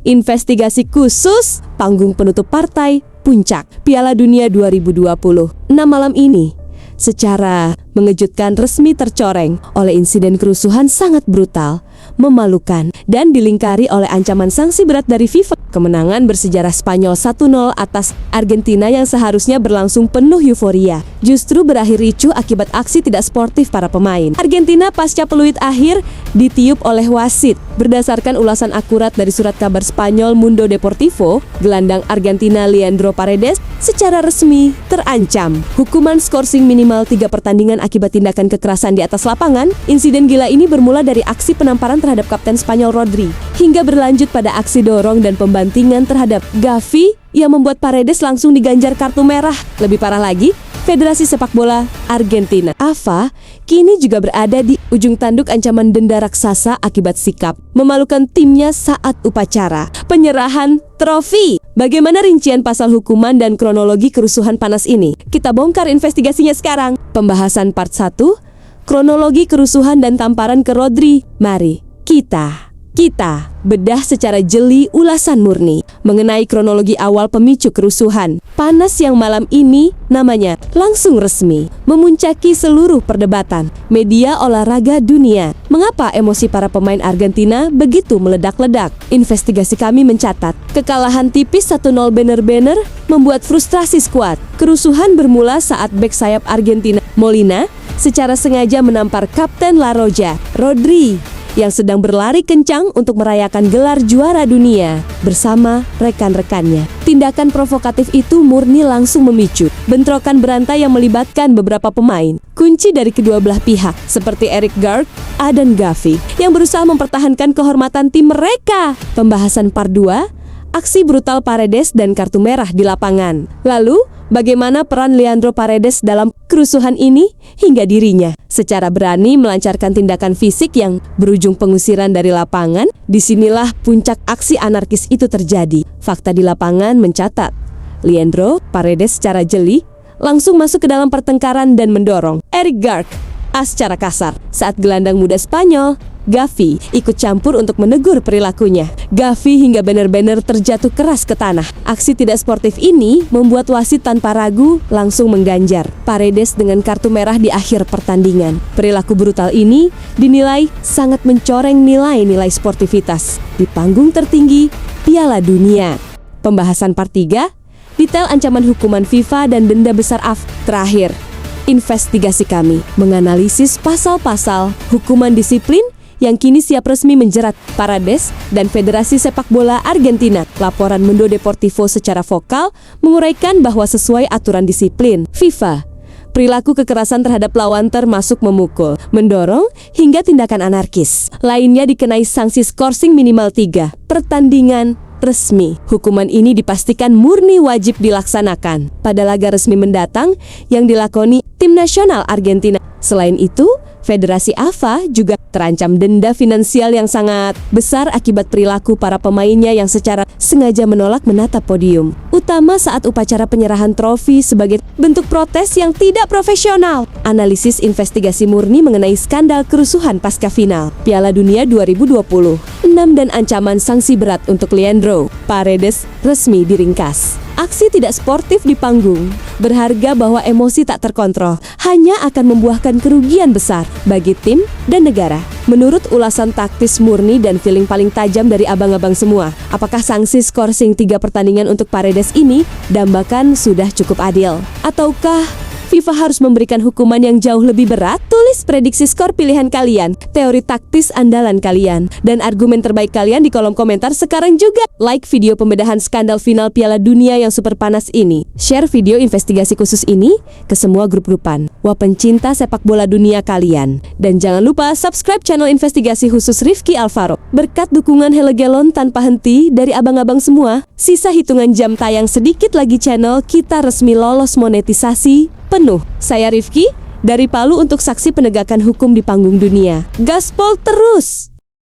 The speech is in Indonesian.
Investigasi khusus panggung penutup partai Puncak Piala Dunia 2020. 6 malam ini secara mengejutkan resmi tercoreng oleh insiden kerusuhan sangat brutal, memalukan, dan dilingkari oleh ancaman sanksi berat dari FIFA. Kemenangan bersejarah Spanyol 1-0 atas Argentina yang seharusnya berlangsung penuh euforia, justru berakhir ricuh akibat aksi tidak sportif para pemain. Argentina pasca peluit akhir ditiup oleh wasit. Berdasarkan ulasan akurat dari surat kabar Spanyol Mundo Deportivo, gelandang Argentina Leandro Paredes secara resmi terancam hukuman skorsing minimal 3 pertandingan akibat tindakan kekerasan di atas lapangan. Insiden gila ini bermula dari aksi penamparan terhadap kapten Spanyol Rodri, hingga berlanjut pada aksi dorong dan pembantingan terhadap Gavi yang membuat Paredes langsung diganjar kartu merah. Lebih parah lagi, Federasi Sepak Bola Argentina (AFA) kini juga berada di ujung tanduk ancaman denda raksasa akibat sikap memalukan timnya saat upacara penyerahan trofi. Bagaimana rincian pasal hukuman dan kronologi kerusuhan panas ini? Kita bongkar investigasinya sekarang. Pembahasan part 1, kronologi kerusuhan dan tamparan ke Rodri. Mari kita bedah secara jeli ulasan murni mengenai kronologi awal pemicu kerusuhan panas yang malam ini namanya langsung resmi memuncaki seluruh perdebatan media olahraga dunia. Mengapa emosi para pemain Argentina begitu meledak-ledak? Investigasi kami mencatat, kekalahan tipis 1-0 bener-bener membuat frustrasi skuad. Kerusuhan bermula saat bek sayap Argentina Molina secara sengaja menampar kapten La Roja, Rodri, yang sedang berlari kencang untuk merayakan gelar juara dunia bersama rekan-rekannya. Tindakan provokatif itu murni langsung memicu bentrokan berantai yang melibatkan beberapa pemain kunci dari kedua belah pihak seperti Eric Garg dan Gavi yang berusaha mempertahankan kehormatan tim mereka. Pembahasan part 2, aksi brutal Paredes dan kartu merah di lapangan. Lalu, bagaimana peran Leandro Paredes dalam kerusuhan ini hingga dirinya secara berani melancarkan tindakan fisik yang berujung pengusiran dari lapangan? Disinilah puncak aksi anarkis itu terjadi. Fakta di lapangan mencatat, Leandro Paredes secara jeli langsung masuk ke dalam pertengkaran dan mendorong Eric Garg secara kasar saat gelandang muda Spanyol Gavi ikut campur untuk menegur perilakunya. Gavi hingga benar-benar terjatuh keras ke tanah. Aksi tidak sportif ini membuat wasit tanpa ragu langsung mengganjar Paredes dengan kartu merah di akhir pertandingan. Perilaku brutal ini dinilai sangat mencoreng nilai-nilai sportivitas di panggung tertinggi Piala Dunia. Pembahasan part 3, detail ancaman hukuman FIFA dan denda besar AFA. Terakhir, investigasi kami menganalisis pasal-pasal hukuman disiplin yang kini siap resmi menjerat Paredes dan Federasi Sepak Bola Argentina. Laporan Mundo Deportivo secara vokal menguraikan bahwa sesuai aturan disiplin FIFA, perilaku kekerasan terhadap lawan termasuk memukul, mendorong, hingga tindakan anarkis lainnya dikenai sanksi skorsing minimal 3 pertandingan resmi. Hukuman ini dipastikan murni wajib dilaksanakan pada laga resmi mendatang yang dilakoni tim nasional Argentina. Selain itu, Federasi AFA juga terancam denda finansial yang sangat besar akibat perilaku para pemainnya yang secara sengaja menolak menatap podium utama saat upacara penyerahan trofi sebagai bentuk protes yang tidak profesional. Analisis investigasi murni mengenai skandal kerusuhan pasca final Piala Dunia 2020, 6 dan ancaman sanksi berat untuk Leandro Paredes resmi diringkas. Aksi tidak sportif di panggung berharga bahwa emosi tak terkontrol hanya akan membuahkan kerugian besar bagi tim dan negara. Menurut ulasan taktis murni dan feeling paling tajam dari abang-abang semua, apakah sanksi skorsing 3 pertandingan untuk Paredes ini dambakan sudah cukup adil? Ataukah FIFA harus memberikan hukuman yang jauh lebih berat? Tulis prediksi skor pilihan kalian, teori taktis andalan kalian, dan argumen terbaik kalian di kolom komentar sekarang juga. Like video pembedahan skandal final Piala Dunia yang super panas ini. Share video investigasi khusus ini ke semua grup-grupan pencinta sepak bola dunia kalian. Dan jangan lupa subscribe channel investigasi khusus Rifki Alvaro. Berkat dukungan Helegelon tanpa henti dari abang-abang semua, sisa hitungan jam tayang sedikit lagi channel kita resmi lolos monetisasi penuh. Saya Rifki dari Palu untuk saksi penegakan hukum di panggung dunia. Gaspol terus!